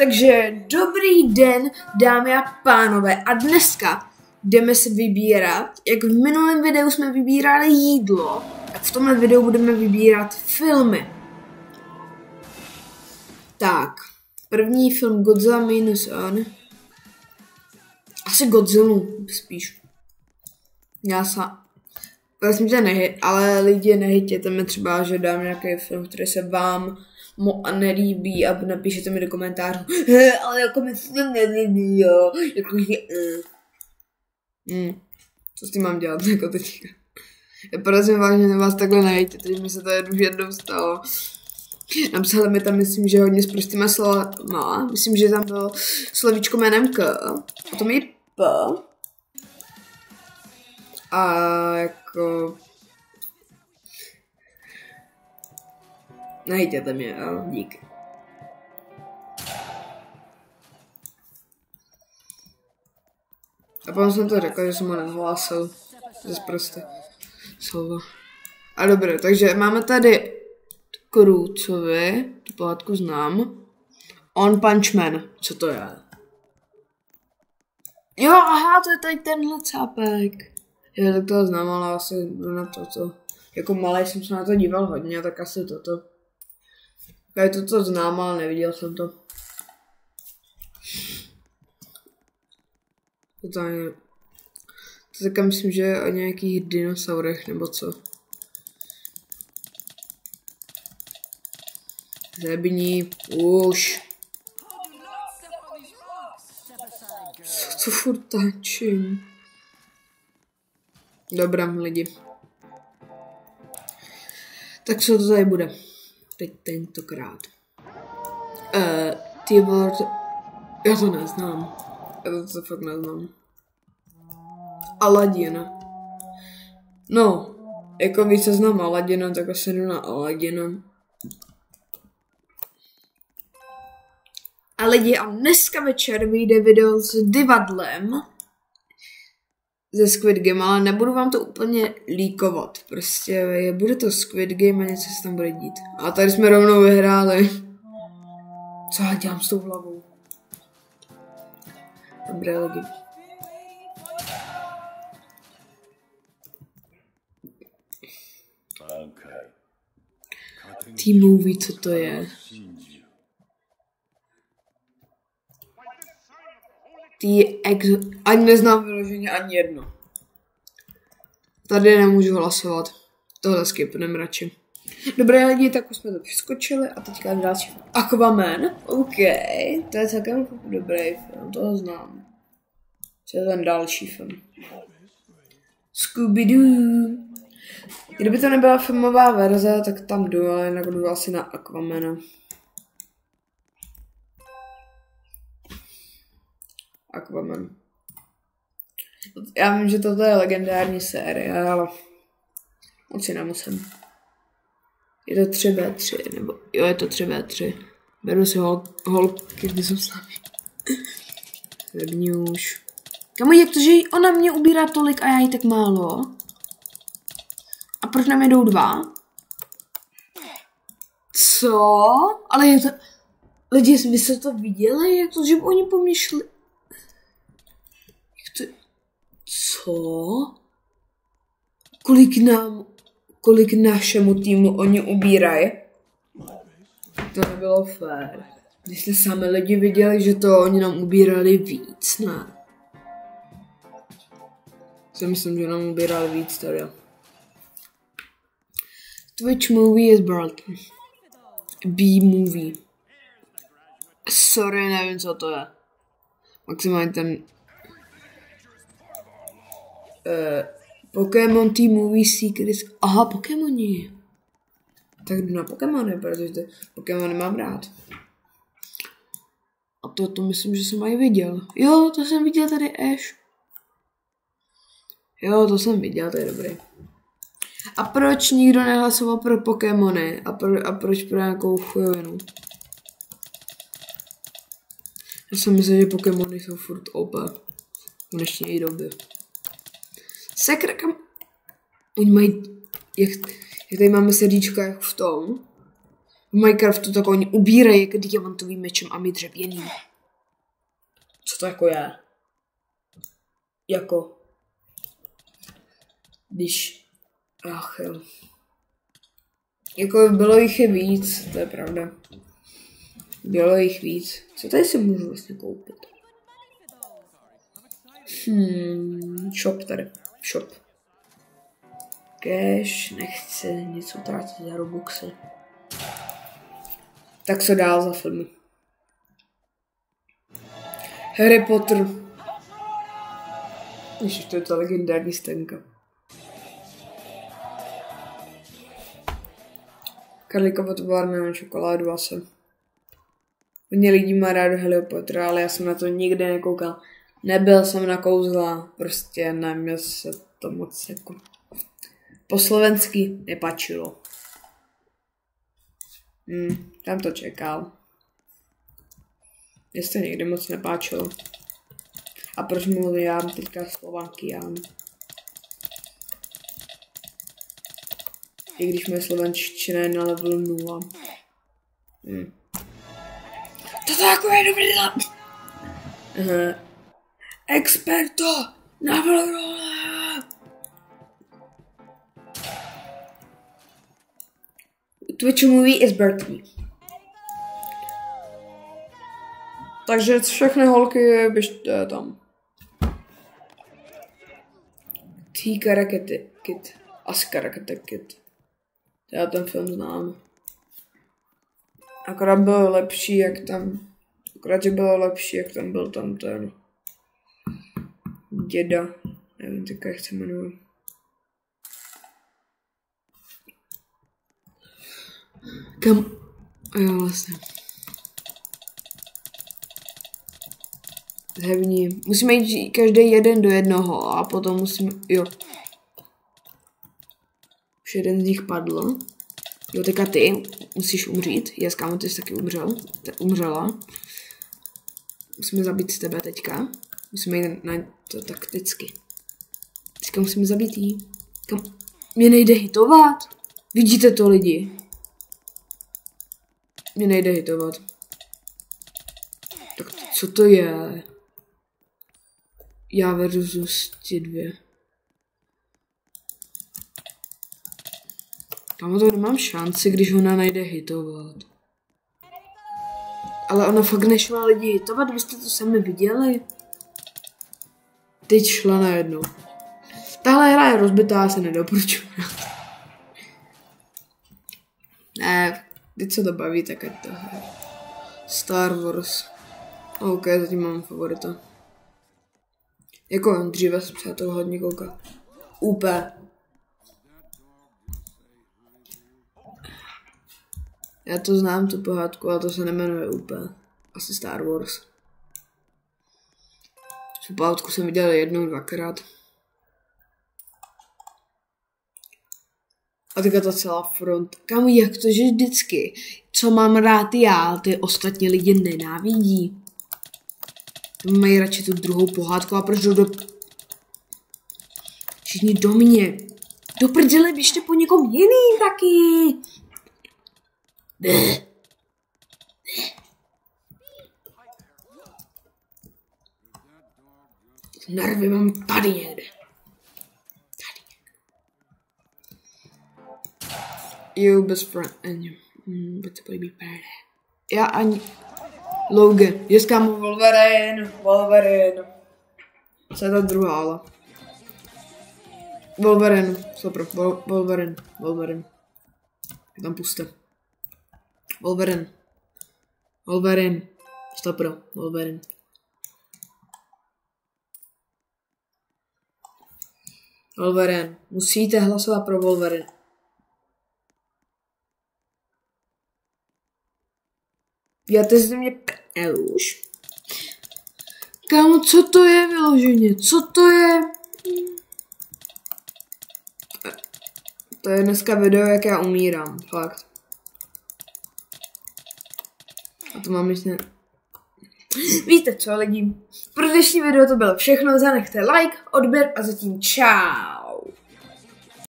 Takže dobrý den, dámy a pánové, a dneska jdeme se vybírat, jak v minulém videu jsme vybírali jídlo, tak v tomhle videu budeme vybírat filmy. Tak, první film Godzilla minus on. Asi Godzilla spíš. Ale lidi nehytěte mi třeba, že dám nějaký film, který se vám nelíbí a napíšete mi do komentářů, ale jako mi se to nelíbí, jo. Jakože, Co s tím mám dělat, jako teďka? Já prosím vážně na vás takhle nehytěte, že mi se to jednou stalo. Napsali mi tam, myslím, že hodně s prostýma slovama. Myslím, že tam bylo slovíčko jménem K. Potom je P. A jako... Nejděte mě, jo, díky. A potom jsem to řekl, že jsem ho nehlásil. Zase prostě slovo. A dobré, takže máme tady Krucovi, tu pohádku znám. On Punch Man, co to je? Jo, aha, to je tady tenhle cápek. Jo, tak toho znám, ale asi na to. Jako malý jsem se na to díval hodně, tak asi toto. Já to znám, ale neviděl jsem to. To taky myslím, že je o nějakých dinosaurech, nebo co. Zební, už. Co furt tančím? Dobrá, lidi. Tak co to tady bude? Teď tentokrát. Ty vole, já to neznám. Já to fakt neznám. Aladin. No, jako víc se znám Aladina, tak asi jdu na Aladina. A lidi, a dneska večer vyjde video s divadlem ze Squid Game, ale nebudu vám to úplně líkovat. Prostě bude to Squid Game a něco se tam bude dít. A tady jsme rovnou vyhráli. Co já dělám s tou hlavou? Dobré lidi. T-movie, co to je? Ani neznám vyloženě ani jedno. Tady nemůžu hlasovat. Tohle skipneme radši. Dobré lidi, tak už jsme to přeskočili a teďka další. Aquaman. OK, to je celkem dobrý film, toho znám. Co je ten další film? Scooby-Doo. Kdyby to nebyla filmová verze, tak tam jdu, ale jinak jdu asi na Aquamana. Aquaman. Já vím, že toto je legendární série, ale moc si nemusím. Je to 3v3, nebo jo, je to 3v3. Beru si holky, když jsou slavy. Hlední už. Kamu, jak to, že ona mě ubírá tolik a já jí tak málo? A proč nám jedou dva? Co? Ale je to... Lidi, vy jste to viděli? Jak to, že oni po mně šli? Jak to... Co? Kolik našemu týmu oni ubírají? To nebylo fér. Když jste sami lidi viděli, že to oni nám ubírali víc, ne? Já myslím, že nám ubírali víc tady. Which movie is brought? B-movie. Sorry, nevím, co to je. Maximálně ten... Pokémon T-movie Secrets. Aha, Pokémoni. Tak jdu na Pokémony, protože Pokémony mám rád. A to myslím, že jsem aj viděl. Jo, to jsem viděl tady Ash. Jo, to jsem viděl, to je dobrý. A proč nikdo nehlasoval pro Pokémony? A proč pro nějakou chujovinu? Já jsem myslel, že Pokémony jsou furt OP. V dnešní době. Sakra, kam... Oni mají... Jak tady máme srdíčka jak v tom. V Minecraftu tak oni ubírají jak diamantovým mečem a my dřevěným. Co to jako je? Jako... Když... Ach jo. Jako bylo jich i víc, to je pravda. Bylo jich víc. Co tady si můžu vlastně koupit? Shop tady. Shop. Cash, nechci nic utrácet za Robuxy. Tak co dál za filmy? Harry Potter. Ježiš, to je ta legendární stenka. Karlíkova továrna na čokoládu asi. Hodně lidí má rádo Harry Pottera, ale já jsem na to nikdy nekoukal. Nebyl jsem na kouzla, prostě nevím, se to moc jako po slovensky nepáčilo. Tam to čekal. Mně se někdy moc nepáčilo. A proč mluvím já teďka slovanky já? I když moje slovenština je na levelu 0. To jako je dobrý Experto na vlorole. Twitch movie is birthday. Takže všechny holky běžte tam. Tý Karakety Kid. As Karakety Kid. Já ten film znám. Akorát bylo lepší, jak tam... Akorát, že bylo lepší, jak tam byl tam ten... Děda. Nevím, tak jak se jmenuje. Kam... Jo, vlastně. Hevní. Musíme jít každý jeden do jednoho a potom musíme... Jo. Už jeden z nich padl. Jo, teďka ty musíš umřít. Yes, kámo, ty jsi taky umřela. Musíme zabít tebe teďka. Musíme jít na to takticky. Teďka musíme zabít jí. Kam? Mě nejde hitovat. Vidíte to, lidi? Mě nejde hitovat. Tak co to je? Já versus ti dvě. Kámo, to nemám šanci, když ona najde hitovat. Ale ona fakt nešla lidi hitovat, vy jste to sami viděli. Teď šla najednou. Tahle hra je rozbitá, se nedoporučuji. Ne, teď se to baví, tak ať to hraje. Star Wars. OK, zatím mám favorita. Jako dříve jsem se na toho hodně koukal. Úplně. Já to znám, tu pohádku, ale to se nemenuje úplně. Asi Star Wars. Tu pohádku jsem viděl jednou, dvakrát. A teďka ta celá front. Kam, jak to, že vždycky, co mám rád já, ty ostatní lidi nenávidí. Mají radši tu druhou pohádku a proč jdou do... Všichni do mě. Do prdele, běžte po někom jiným taky. Nervy mám tady někde. Tady. You best friend. But to be better. Já ani... Logan. Yes, kámo, Wolverine. Co je ta druhá, ale? Wolverine. Super. Wolverine. Je tam puste. Wolverine. Stop, Wolverine. Wolverine. Musíte hlasovat pro Wolverine. Já to z mě už. Kámo, co to je vyloženě? Co to je? To je dneska video, jak já umírám. Fakt. A to mám ještě... Víte co, lidi? Pro dnešní video to bylo všechno. Zanechte like, odběr a zatím čau.